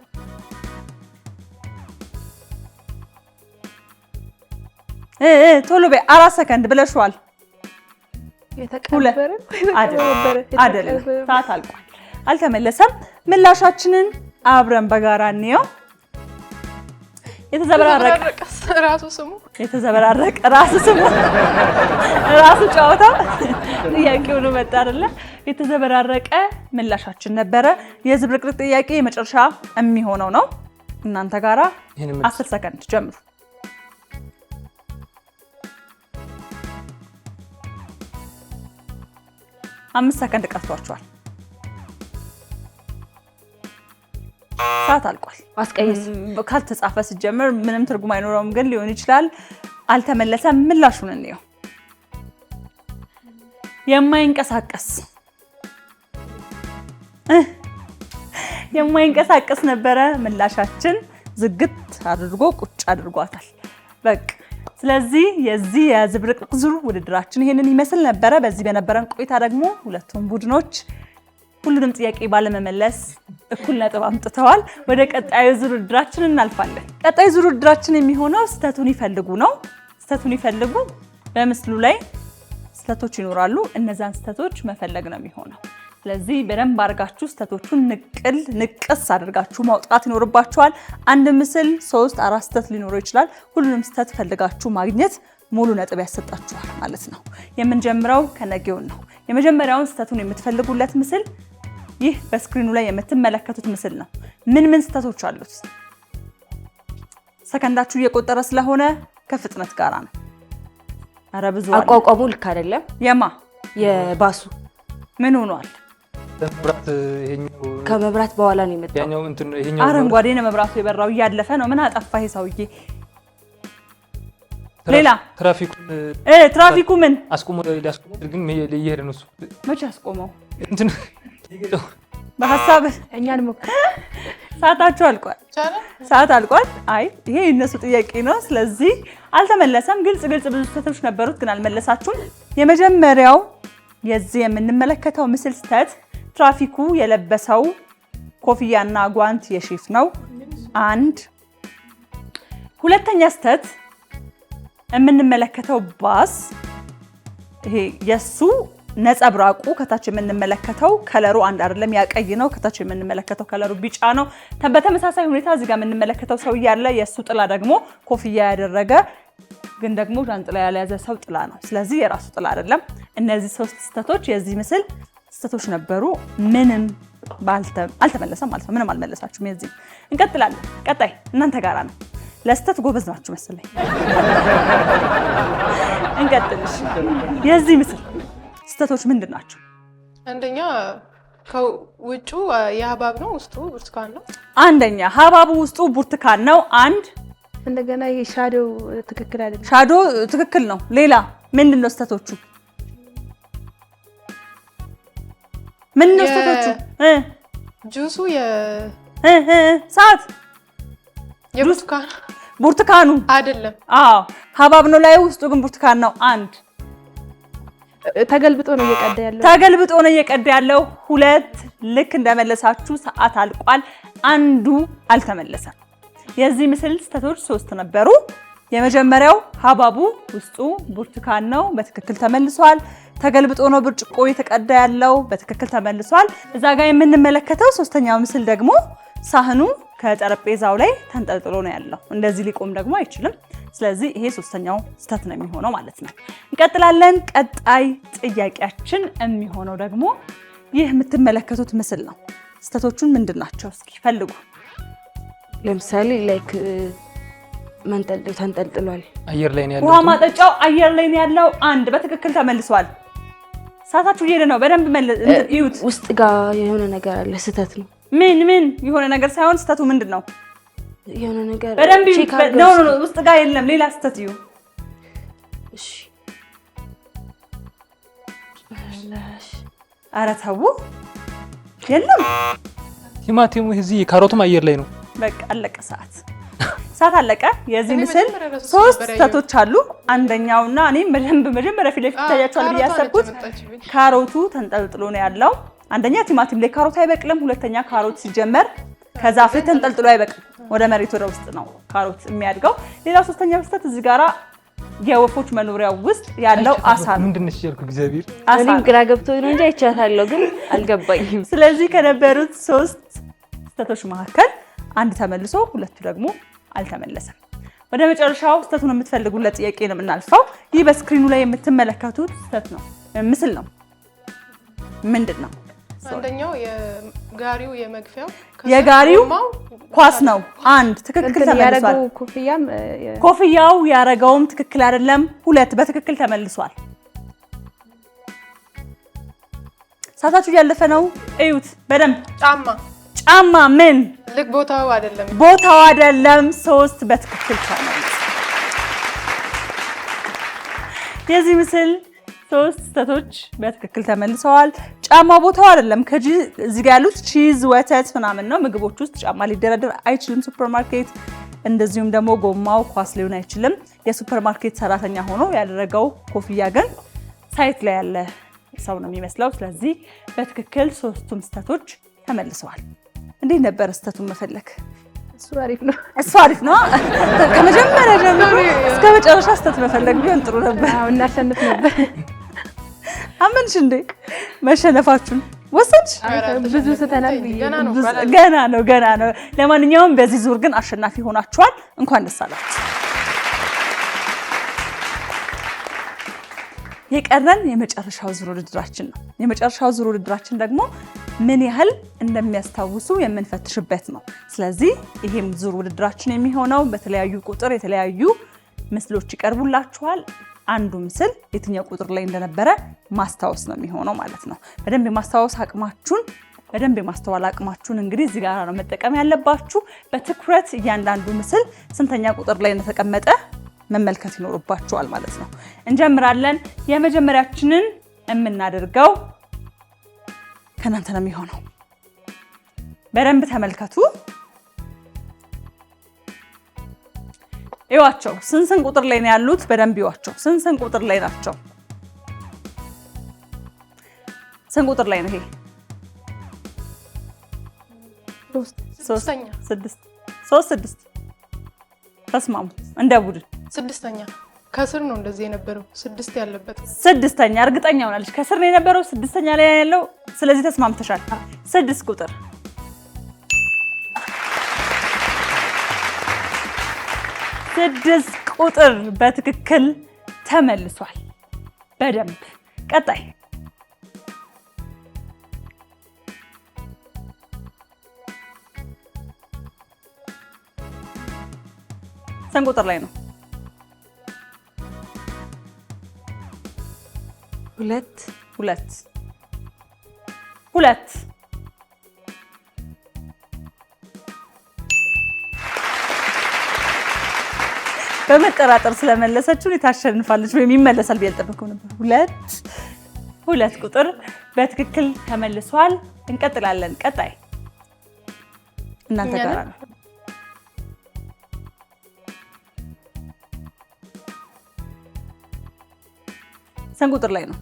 ቶሎ በይ 4 ሰከንድ ብለሽዋል የተቀበረ አይደለም ሰዓት አልቋል አልተመለሰም ምላሻችንን አብረን በጋራ እንየው የተዘበራረቀ ራሱ ስሙ ራሱ ጨዋታው ጥያቄው ነው መጣ አይደለ የተዘበራረቀ ምላሻችን ነበረ የዝብርቅርቅ ጥያቄ የመጨረሻ የሚሆነው ነው እናንተ ጋራ 10 ሰከንድ ጀምሩ አምስት ሰከንድ ቀርቷቸዋል ሰዓት አልቋል አስቀይስ ካልተጻፈ ሲጀምር ምንም ትርጉም አይኖረውም ግን ሊሆን ይችላል አልተመለሰም ምላሹን እንየው የማይንቀሳቀስ ነበረ ምላሻችን ዝግት አድርጎ ቁጭ አድርጓታል በቃ ስለዚህ የዚህ የዝብርቅርቅ ዙር ውድድራችን ይሄንን ይመስል ነበረ በዚህ በነበረን ቆይታ ደግሞ ሁለቱም ቡድኖች ሁሉንም ጥያቄ ባለመመለስ እኩል ነጥብ አምጥተዋል ወደ ቀጣዩ ዙር ውድድራችን እናልፋለን ቀጣዩ ዙር ውድድራችን የሚሆነው ስተቱን ይፈልጉ ነው ስተቱን ይፈልጉ በምስሉ ላይ ስህተቶች ይኖራሉ። እነዛን ስህተቶች መፈለግ ነው የሚሆነው። ስለዚህ በደንብ አድርጋችሁ ስህተቶቹን ንቅስ አድርጋችሁ ማውጣት ይኖርባችኋል። አንድ ምስል 3-4 ስህተት ሊኖረው ይችላል። ሁሉንም ስህተት ፈልጋችሁ ማግኘት ሙሉ ነጥብ ያሰጣችኋል ማለት ነው። የምንጀምረው ከነጌውን ነው። የመጀመሪያውን ስህተቱን የምትፈልጉለት ምስል ይህ በስክሪኑ ላይ የምትመለከቱት ምስል ነው። ምን ስህተቶች አሉት? ሰከንዳችሁ እየቆጠረ ስለሆነ ከፍጥነት ጋራ ነው። አረ ብዙ አቋቋሙ ልክ አይደለም። የባሱ ምን ሆኗል? ከመብራት በኋላ ነው የመጣው። አረንጓዴ ነው መብራቱ የበራው እያለፈ ነው። ምን አጠፋ ይሄ ሰውዬ? ሌላ ትራፊኩ ምን አስቆሞ ሊያስቆም ግን እየሄደ ነው እሱ። መቼ አስቆመው? በሐሳብ እኛን ሞክር። ሰዓታችሁ አልቋል። ሰዓት አልቋል። አይ ይሄ የነሱ ጥያቄ ነው። ስለዚህ አልተመለሰም። ግልጽ ብዙ ስህተቶች ነበሩት ግን አልመለሳችሁም። የመጀመሪያው የዚህ የምንመለከተው ምስል ስህተት ትራፊኩ የለበሰው ኮፍያና ጓንት የሼፍ ነው። አንድ ሁለተኛ ስህተት የምንመለከተው ባስ ይሄ የሱ ነጸብራቁ ከታች የምንመለከተው ከለሩ አንድ አይደለም። ያቀይ ነው። ከታች የምንመለከተው ከለሩ ቢጫ ነው። በተመሳሳይ ሁኔታ እዚህ ጋር የምንመለከተው ሰው ያለ የሱ ጥላ ደግሞ ኮፍያ ያደረገ ግን ደግሞ ጃንጥላ ያለያዘ ሰው ጥላ ነው። ስለዚህ የራሱ ጥላ አይደለም። እነዚህ 3 ስህተቶች የዚህ ምስል ስህተቶች ነበሩ። ምንም አልተመለሰም ማለት ነው። ምንም አልመለሳችሁም። የዚህ እንቀጥላለን። ቀጣይ እናንተ ጋራ ነው። ለስህተት ጎበዝ ናችሁ መሰለኝ። እንቀጥልሽ። የዚህ ምስል ስህተቶች ምንድን ናቸው? አንደኛ ከውጩ የሀባብ ነው፣ ውስጡ ብርቱካን ነው። አንደኛ ሀባቡ ውስጡ ብርቱካን ነው። አንድ እንደገና የሻዶው ትክክል አይደለም። ሻዶ ትክክል ነው። ሌላ ምንድን ነው ስህተቶቹ? ምን ነው ስህተቶቹ? ጁሱ ሰዓት ብርቱካኑ አይደለም። አዎ ሀባብ ነው ላይ ውስጡ ግን ብርቱካን ነው። አንድ ተገልብጦ ነው እየቀዳ ያለው። 2 ልክ እንደመለሳችሁ ሰዓት አልቋል። አንዱ አልተመለሰም። የዚህ ምስል ስህተቶች 3 ነበሩ። የመጀመሪያው ሀባቡ ውስጡ ብርቱካን ነው፣ በትክክል ተመልሷል። ተገልብጦ ነው ብርጭቆ የተቀዳ ያለው፣ በትክክል ተመልሷል። እዛ ጋር የምንመለከተው ሶስተኛው ምስል ደግሞ ሳህኑ ከጠረጴዛው ላይ ተንጠልጥሎ ነው ያለው። እንደዚህ ሊቆም ደግሞ አይችልም። ስለዚህ ይሄ ሶስተኛው ስህተት ነው የሚሆነው ማለት ነው። እንቀጥላለን። ቀጣይ ጥያቄያችን የሚሆነው ደግሞ ይህ የምትመለከቱት ምስል ነው። ስህተቶቹን ምንድን ናቸው? እስኪ ፈልጉ። ለምሳሌ ላይክ ተንጠልጥሏል። አየር ላይ ነው ያለው። ውሃ ማጠጫው አየር ላይ ነው ያለው። አንድ በትክክል ተመልሷል። ሰዓታችሁ እየሄደ ነው። በደንብ እዩት። ውስጥ ጋር የሆነ ነገር አለ። ስህተት ነው። ምን የሆነ ነገር ሳይሆን ስህተቱ ምንድን ነው? የሆነ ነገር በደንብ ነው። ውስጥ ጋር የለም። ሌላ ስህተት እዩ። እሺ ኧረ ተው። የለም። ቲማቲሙ እዚህ ካሮቱም አየር ላይ ነው። በቃ አለቀ። ሰዓት አለቀ። የዚህ ምስል 3 ስህተቶች አሉ። አንደኛውና እኔም መጀመሪያ ፊት ለፊት ታያችኋል ብዬ ያሰብኩት ካሮቱ ተንጠልጥሎ ነው ያለው። አንደኛ ቲማቲም ላይ ካሮት አይበቅልም። ሁለተኛ ካሮት ሲጀመር ከዛፍ ላይ ተንጠልጥሎ አይበቅልም። ወደ መሬት ወደ ውስጥ ነው ካሮት የሚያድገው። ሌላ ሶስተኛው ስህተት እዚህ ጋራ የወፎች መኖሪያ ውስጥ ያለው አሳ ነው። ምንድነው ያልኩ? እግዚአብሔር እኔም ግራ ገብቶኝ ነው እንጂ አይቻታለሁ ግን አልገባኝም። ስለዚህ ከነበሩት 3 ስህተቶች መካከል አንድ ተመልሶ 2 ደግሞ አልተመለሰም። ወደ መጨረሻው ስህተቱን የምትፈልጉለት ጥያቄ ነው የምናልፈው። ይህ በስክሪኑ ላይ የምትመለከቱት ስህተት ነው፣ ምስል ነው። ምንድን ነው? አንደኛው የጋሪው የመግፊያው የጋሪው ኳስ ነው። አንድ ትክክል ተመልሷል። ኮፍያው ያረጋውም ትክክል አይደለም። 2 በትክክል ተመልሷል። ሰዓታችሁ እያለፈ ነው። እዩት በደንብ። ጫማ ምን ልክ ቦታው አይደለም። 3 በትክክል ተመልሷል። የዚህ ምስል 3 ስህተቶች በትክክል ተመልሰዋል። ጫማ ቦታው አይደለም። እዚህ ጋር ያሉት ቺዝ፣ ወተት ምናምን ነው። ምግቦች ውስጥ ጫማ ሊደረደር አይችልም። ሱፐርማርኬት እንደዚሁም ደግሞ ጎማው ኳስ ሊሆን አይችልም። የሱፐርማርኬት ሰራተኛ ሆኖ ያደረገው ኮፍያ ግን ሳይት ላይ ያለ ሰው ነው የሚመስለው። ስለዚህ በትክክል 3ቱም ስህተቶች ተመልሰዋል። እንዴት ነበር ስህተቱን መፈለግ? እሱ አሪፍ ነው። እሱ አሪፍ ነው። ከመጀመሪያ ጀምሮ እስከ መጨረሻ ስተት መፈለግ ቢሆን ጥሩ ነበር። አዎ እናሸንፍ ነበር። አመንሽ እንዴ መሸነፋችሁን ወሰንሽ? ብዙ ስተናል ገና ነው። ለማንኛውም በዚህ ዙር ግን አሸናፊ ሆናችኋል። እንኳን ደስ አላችሁ። የቀረን የመጨረሻው ዙር ውድድራችን ነው። የመጨረሻው ዙር ውድድራችን ደግሞ ምን ያህል እንደሚያስታውሱ የምንፈትሽበት ነው። ስለዚህ ይሄም ዙር ውድድራችን የሚሆነው በተለያዩ ቁጥር የተለያዩ ምስሎች ይቀርቡላችኋል። አንዱ ምስል የትኛው ቁጥር ላይ እንደነበረ ማስታወስ ነው የሚሆነው ማለት ነው። በደንብ የማስታወስ አቅማችሁን በደንብ የማስተዋል አቅማችሁን እንግዲህ እዚህ ጋር ነው መጠቀም ያለባችሁ። በትኩረት እያንዳንዱ ምስል ስንተኛ ቁጥር ላይ እንደተቀመጠ መመልከት ይኖርባችኋል ማለት ነው። እንጀምራለን። የመጀመሪያችንን የምናደርገው ከናንተ ነው የሚሆነው። በደንብ ተመልከቱ። እዩዋቸው። ስንት ቁጥር ላይ ነው ያሉት? በደንብ እዩዋቸው። ስንት ቁጥር ላይ ናቸው? ስንት ቁጥር ላይ ነው ይሄ? 3 ተስማሙ እንደ ቡድን። 6ኛ ከስር ነው እንደዚህ የነበረው 6 ያለበት 6ኛ እርግጠኛ ሆናለች። ከስር ነው የነበረው 6ኛ ላይ ያለው። ስለዚህ ተስማምተሻል። 6 ቁጥር 6 ቁጥር በትክክል ተመልሷል። በደንብ ቀጣይ ስንት ቁጥር ላይ ነው? 2 በመጠራጠር ስለመለሰችው ታሸንፋለች ወይም ይመለሳል ብዬ አልጠበቅኩም ነበር። 2 ቁጥር በትክክል ተመልሷል። እንቀጥላለን። ቀጣይ እናንተ ጋር ነው። ስንት ቁጥር ላይ ነው?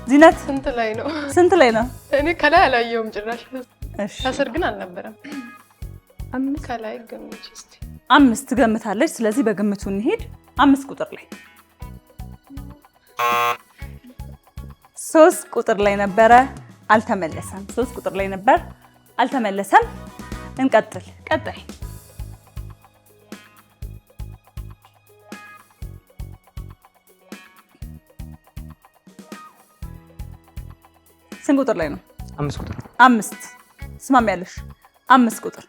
ዚነት ስንት ላይ ነው? ስንት ላይ ነው? እኔ ከላይ አላየሁም ጭራሽ። እሺ ከስር ግን አልነበረም። 5 ከላይ ገምች እስቲ። 5 ገምታለች። ስለዚህ በግምቱ እንሄድ። 5 ቁጥር ላይ 3 ቁጥር ላይ ነበረ፣ አልተመለሰም። 3 ቁጥር ላይ ነበር፣ አልተመለሰም። እንቀጥል። ቀጣይ ስንት ቁጥር ላይ ነው? 5 ቁጥር 5 ትስማሚያለሽ? 5 ቁጥር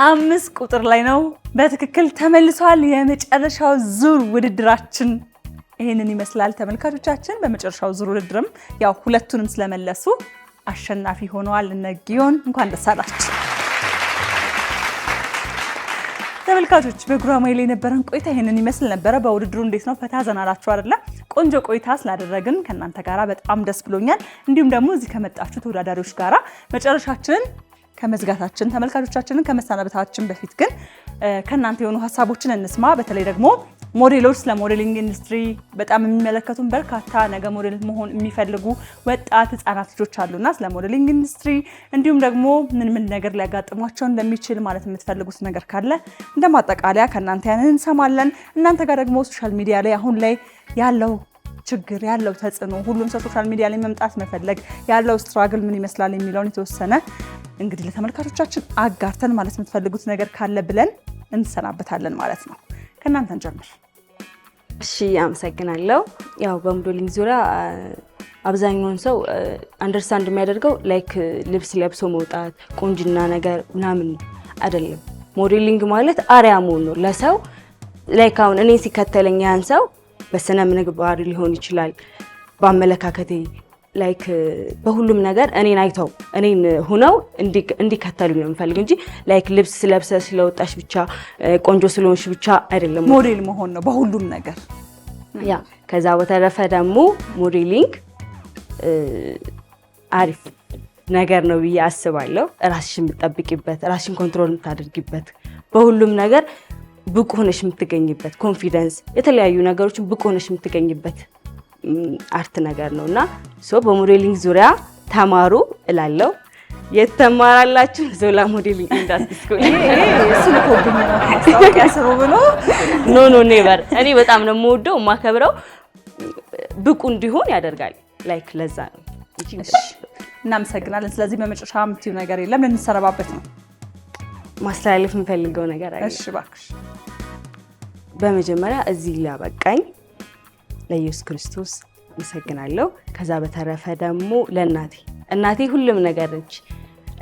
5 ቁጥር ላይ ነው። በትክክል ተመልሷል። የመጨረሻው ዙር ውድድራችን ይሄንን ይመስላል ተመልካቾቻችን። በመጨረሻው ዙር ውድድርም ያው ሁለቱንም ስለመለሱ አሸናፊ ሆነዋል እነ ጊዮን። እንኳን ደስ አላችሁ ተመልካቾች። በጉራማይሌ የነበረን ቆይታ ይሄንን ይመስል ነበረ። በውድድሩ እንዴት ነው? ፈታ ዘና አላችሁ አይደለ? ቆንጆ ቆይታ ስላደረግን ከእናንተ ጋራ በጣም ደስ ብሎኛል። እንዲሁም ደግሞ እዚህ ከመጣችሁ ተወዳዳሪዎች ጋራ መጨረሻችንን ከመዝጋታችን ተመልካቾቻችንን ከመሰናበታችን በፊት ግን ከእናንተ የሆኑ ሀሳቦችን እንስማ። በተለይ ደግሞ ሞዴሎች ስለ ሞዴሊንግ ኢንዱስትሪ በጣም የሚመለከቱን በርካታ ነገ ሞዴል መሆን የሚፈልጉ ወጣት ህጻናት ልጆች አሉና ስለ ሞዴሊንግ ኢንዱስትሪ እንዲሁም ደግሞ ምን ነገር ሊያጋጥሟቸው እንደሚችል ማለት የምትፈልጉት ነገር ካለ እንደ ማጠቃለያ ከእናንተ ያንን እንሰማለን። እናንተ ጋር ደግሞ ሶሻል ሚዲያ ላይ አሁን ላይ ያለው ችግር ያለው ተጽዕኖ ሁሉም ሰው ሶሻል ሚዲያ ላይ መምጣት መፈለግ ያለው ስትራግል ምን ይመስላል የሚለውን የተወሰነ እንግዲህ ለተመልካቾቻችን አጋርተን ማለት የምትፈልጉት ነገር ካለ ብለን እንሰናበታለን ማለት ነው። ከእናንተ እንጀምር። እሺ አመሰግናለሁ። ያው በሞዴሊንግ ዙሪያ አብዛኛውን ሰው አንደርስታንድ የሚያደርገው ላይክ ልብስ ለብሶ መውጣት ቁንጅና ነገር ምናምን አይደለም። ሞዴሊንግ ማለት አርአያ መሆን ነው ለሰው። ላይክ አሁን እኔ ሲከተለኝ ያን ሰው በስነ ምግባር ሊሆን ይችላል፣ በአመለካከቴ ላይክ በሁሉም ነገር እኔን አይተው እኔን ሆነው እንዲከተሉ ነው የምፈልግ እንጂ ላይክ ልብስ ስለብሰ ስለወጣሽ ብቻ ቆንጆ ስለሆንሽ ብቻ አይደለም ሞዴል መሆን ነው በሁሉም ነገር። ያ ከዛ በተረፈ ደግሞ ሞዴሊንግ አሪፍ ነገር ነው ብዬ አስባለሁ። ራስሽን የምትጠብቂበት፣ ራስሽን ኮንትሮል የምታደርጊበት፣ በሁሉም ነገር ብቁ ሆነሽ የምትገኝበት ኮንፊደንስ፣ የተለያዩ ነገሮችን ብቁ ሆነሽ የምትገኝበት አርት ነገር ነውና በሞዴሊንግ ዙሪያ ተማሩ እላለሁ። የት ትማራላችሁ? ዞላ ሞዴሊንግ ኢንዱስትሪ ስኩል። ስልኮብኝ ነው ማስታወቂያ ስሩ ብሎ ኖ ኔቨር። እኔ በጣም ነው የምወደው የማከብረው፣ ብቁ እንዲሆን ያደርጋል። ላይክ ለዛ ነው። እናመሰግናለን። ስለዚህ በመጨረሻ የምትይው ነገር የለም? ልንሰረባበት ነው። ማስተላለፍ የምፈልገው ነገር አለ። እሺ እባክሽ። በመጀመሪያ እዚህ ላበቃኝ ለኢየሱስ ክርስቶስ አመሰግናለሁ። ከዛ በተረፈ ደግሞ እናቴ ሁሉም ነገር ነች።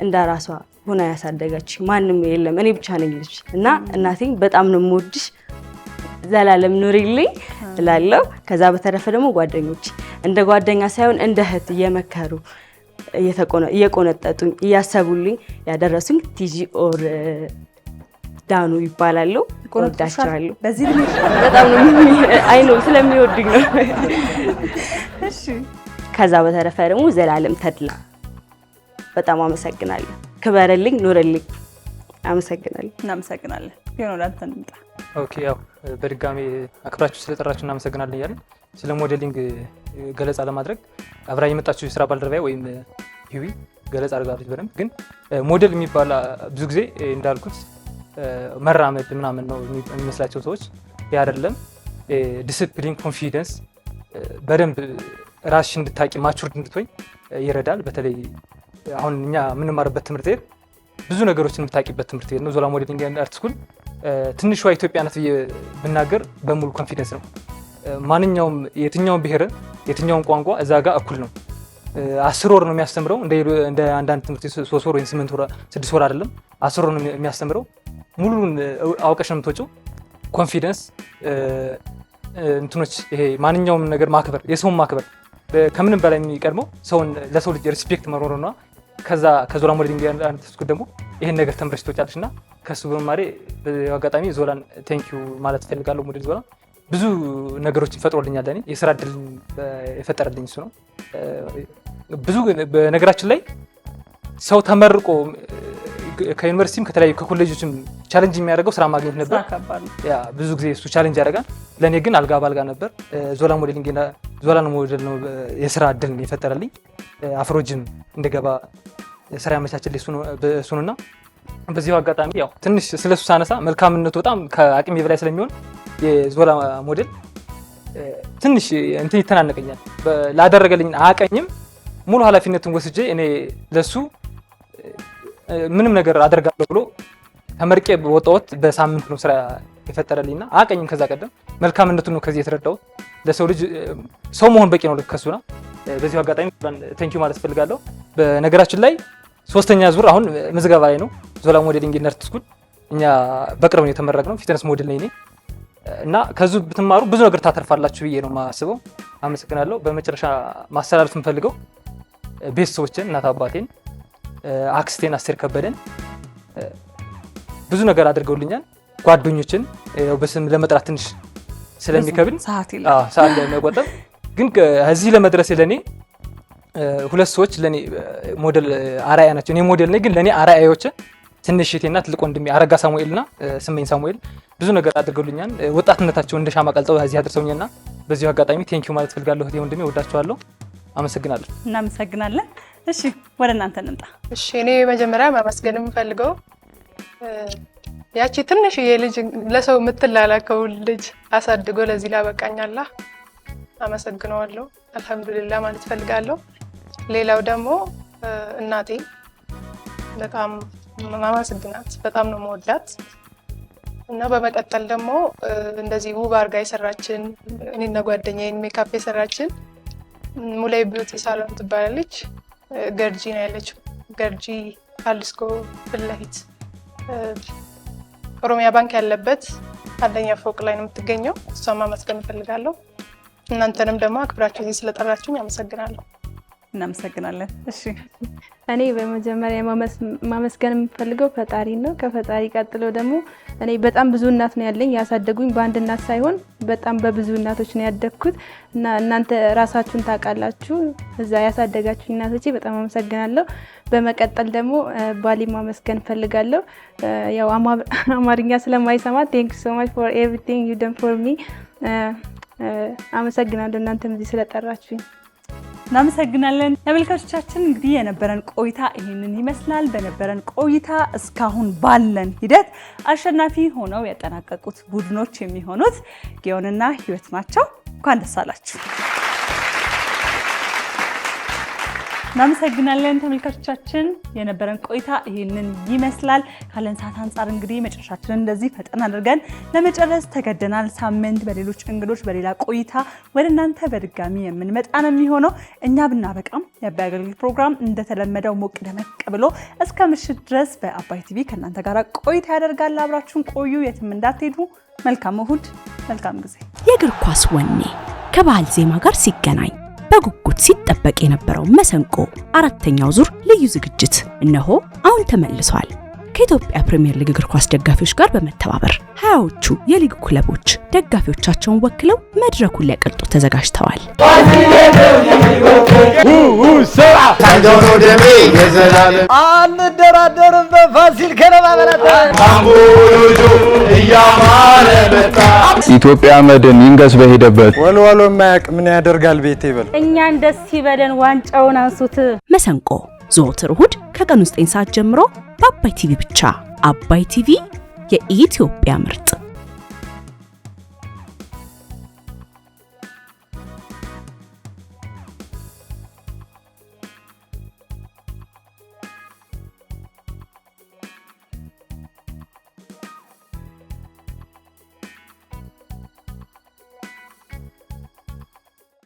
እንደራሷ ሆና ያሳደገች ማንም የለም፣ እኔ ብቻ ነኝ ልጅ እና እናቴን በጣም ነው የምወድሽ፣ ዘላለም ኑሪልኝ እላለሁ። ከዛ በተረፈ ደግሞ ጓደኞች እንደ ጓደኛ ሳይሆን እንደ እህት እየመከሩ እየቆነጠጡኝ እያሰቡልኝ ያደረሱኝ ቲጂ ኦር ዳኑ ይባላሉ። እወዳቸዋለሁ። በዚህ ልጅ በጣም ነው አይ ነው ስለሚወዱኝ ነው። እሺ ከዛ በተረፈ ደግሞ ዘላለም ተድላ በጣም አመሰግናለሁ። ክበረልኝ፣ ኑርልኝ። አመሰግናለሁ። እናመሰግናለን። ይሄን ወደ አንተ እንምጣ። ኦኬ ያው በድጋሚ አክብራችሁ ስለጠራችሁ እናመሰግናለን እያልን ስለ ሞዴሊንግ ገለጻ ለማድረግ አብራ የመጣችሁ የስራ ባልደረባዬ ወይም ሂዊ ገለጻ አድርጋለች በደንብ። ግን ሞዴል የሚባል ብዙ ጊዜ እንዳልኩት መራመድ ምናምን ነው የሚመስላቸው ሰዎች። ይህ አይደለም። ዲስፕሊን፣ ኮንፊደንስ፣ በደንብ ራስሽ እንድታቂ ማቹርድ እንድትሆኝ ይረዳል። በተለይ አሁን እኛ የምንማርበት ትምህርት ቤት ብዙ ነገሮችን የምታቂበት ትምህርት ቤት ነው። ዞላ ሞዴሊንግ አርት ስኩል ትንሿ ኢትዮጵያ ናት ብዬ ብናገር በሙሉ ኮንፊደንስ ነው። ማንኛውም የትኛውን ብሔር የትኛውን ቋንቋ እዛ ጋር እኩል ነው። 10 ወር ነው የሚያስተምረው። እንደ አንዳንድ ትምህርት 3 ወር ወይም 8 ወር 6 ወር አይደለም፣ 10 ወር ነው የሚያስተምረው። ሙሉን አውቀሽ ነው የምትወጪው። ኮንፊደንስ እንትኖች ይሄ ማንኛውም ነገር ማክበር፣ የሰውን ማክበር ከምንም በላይ የሚቀድመው ሰውን ለሰው ልጅ ሪስፔክት መኖር ነው። ከዛ ከዞላ ሞዴሊንግ አርት ስኩል ደግሞ ይሄን ነገር ተምረሽ ትወጫለሽ እና ከሱ በመማሬ በአጋጣሚ ዞላን ቴንኪዩ ማለት ፈልጋለሁ። ሞዴል ዞላ ብዙ ነገሮችን ፈጥሮልኛል። ለኔ የስራ እድል የፈጠረልኝ እሱ ነው። ብዙ በነገራችን ላይ ሰው ተመርቆ ከዩኒቨርሲቲም ከተለያዩ ከኮሌጆችም ቻሌንጅ የሚያደርገው ስራ ማግኘት ነበር። ያ ብዙ ጊዜ እሱ ቻሌንጅ ያደርጋል። ለኔ ግን አልጋ ባልጋ ነበር። ዞላ ሞዴሊንግ ዞላ ሞዴል ነው የስራ እድል የፈጠረልኝ። አፍሮጅም እንደገባ ስራ ያመቻችልኝ እሱ ነውና በዚሁ አጋጣሚ ያው ትንሽ ስለሱ ሳነሳ መልካምነቱ በጣም ከአቅሜ በላይ ስለሚሆን የዞላ ሞዴል ትንሽ እንትን ይተናነቀኛል። ላደረገልኝ አቀኝም ሙሉ ኃላፊነቱን ወስጄ እኔ ለሱ ምንም ነገር አደርጋለሁ ብሎ ተመርቄ ወጣሁት። በሳምንት ነው ስራ የፈጠረልኝና አቀኝም ከዛ ቀደም መልካምነቱን ነው ከዚህ የተረዳሁት። ለሰው ልጅ ሰው መሆን በቂ ነው ከሱና በዚሁ አጋጣሚ ቴንኪዩ ማለት ፈልጋለሁ። በነገራችን ላይ 3ኛ ዙር አሁን ምዝገባ ላይ ነው። ዞላ ሞዴሊንግ አርት ስኩል እኛ በቅርብ ነው የተመረቅነው። ፊትነስ ሞዴል ነኝ እኔ እና ከዙ ብትማሩ ብዙ ነገር ታተርፋላችሁ ብዬ ነው የማስበው። አመሰግናለሁ። በመጨረሻ ማስተላለፍ የምፈልገው ቤተሰቦችን፣ እናት አባቴን፣ አክስቴን አስቴር ከበደን ብዙ ነገር አድርገውልኛል። ጓደኞችን በስም ለመጥራት ትንሽ ስለሚከብድ ሰዓት ለመቆጠብ ግን እዚህ ለመድረስ ለኔ ሁለት ሰዎች ለኔ ሞዴል አራያ ናቸው። እኔ ሞዴል ነኝ ግን ለኔ አራያዮች ትንሽ እህቴና ትልቅ ወንድሜ አረጋ ሳሙኤልና ስመኝ ሳሙኤል ብዙ ነገር አድርገውልኛል። ወጣትነታቸው እንደ ሻማ ቀልጠው እዚህ አድርሰውኛልና በዚሁ አጋጣሚ ቴንኪዩ ማለት ፈልጋለሁ። እህቴ ወንድሜ ወዳችኋለሁ። አመሰግናለሁ። እናመሰግናለን። እሺ ወደ እናንተ እንምጣ። እሺ እኔ መጀመሪያ ማመስገን የምፈልገው ያቺ ትንሽዬ ልጅ ለሰው የምትላላከው ልጅ አሳድጎ ለዚህ ላበቃኛላ አመሰግነዋለሁ። አልሐምዱሊላህ ማለት ፈልጋለሁ። ሌላው ደግሞ እናቴ በጣም ማመስግናት፣ በጣም ነው መወዳት እና በመቀጠል ደግሞ እንደዚህ ውብ አርጋ የሰራችን እኔና ጓደኛዬን ሜካፕ የሰራችን ሙላይ ቢዩቲ ሳሎን ትባላለች። ገርጂ ነው ያለችው። ገርጂ አልስኮ ፊት ለፊት ኦሮሚያ ባንክ ያለበት 1ኛ ፎቅ ላይ ነው የምትገኘው። እሷን ማመስገን እፈልጋለሁ። እናንተንም ደግሞ አክብራችሁ እዚህ ስለጠራችሁኝ አመሰግናለሁ። እናመሰግናለን። እሺ እኔ በመጀመሪያ ማመስገን የምፈልገው ፈጣሪ ነው። ከፈጣሪ ቀጥሎ ደግሞ እኔ በጣም ብዙ እናት ነው ያለኝ ያሳደጉኝ በአንድ እናት ሳይሆን በጣም በብዙ እናቶች ነው ያደግኩት እና እናንተ ራሳችሁን ታውቃላችሁ እዛ ያሳደጋችሁኝ እናቶቼ በጣም አመሰግናለሁ። በመቀጠል ደግሞ ባሊ ማመስገን ፈልጋለሁ። ያው አማርኛ ስለማይሰማ thank you so much for everything you done for me አመሰግናለሁ እናንተም እዚህ ስለጠራችሁኝ። እናመሰግናለን። ተመልካቾቻችን እንግዲህ የነበረን ቆይታ ይሄንን ይመስላል። በነበረን ቆይታ እስካሁን ባለን ሂደት አሸናፊ ሆነው ያጠናቀቁት ቡድኖች የሚሆኑት ጊዮንና ህይወት ናቸው። እንኳን ደስ አላችሁ። እናመሰግናለን ተመልካቾቻችን። የነበረን ቆይታ ይሄንን ይመስላል። ካለን ሰዓት አንፃር እንግዲህ መጨረሻችንን እንደዚህ ፈጠን አድርገን ለመጨረስ ተገደናል። ሳምንት በሌሎች እንግዶች በሌላ ቆይታ ወደ እናንተ በድጋሚ የምንመጣ ነው የሚሆነው። እኛ ብናበቃም የአባይ አገልግሎት ፕሮግራም እንደተለመደው ሞቅ ደመቅ ብሎ እስከ ምሽት ድረስ በአባይ ቲቪ ከእናንተ ጋር ቆይታ ያደርጋል። አብራችሁን ቆዩ፣ የትም እንዳትሄዱ። መልካም እሁድ፣ መልካም ጊዜ። የእግር ኳስ ወኔ ከባህል ዜማ ጋር ሲገናኝ በጉጉት ሲጠበቅ የነበረው መሰንቆ አራተኛው ዙር ልዩ ዝግጅት እነሆ አሁን ተመልሷል። ከኢትዮጵያ ፕሪሚየር ሊግ እግር ኳስ ደጋፊዎች ጋር በመተባበር 20ዎቹ የሊግ ክለቦች ደጋፊዎቻቸውን ወክለው መድረኩን ሊያቀልጡ ተዘጋጅተዋል። አንደራደርም በፋሲል ከነማ በላታ ኢትዮጵያ መድን ይንገስ በሄደበት ወልወሎ ማያቅ ምን ያደርጋል ቤቴ ይበል። እኛን ደስ ይበለን፣ ዋንጫውን አንሱት። መሰንቆ ዘወትር እሁድ ከቀኑ 9 ሰዓት ጀምሮ በአባይ ቲቪ ብቻ። አባይ ቲቪ የኢትዮጵያ ምርጥ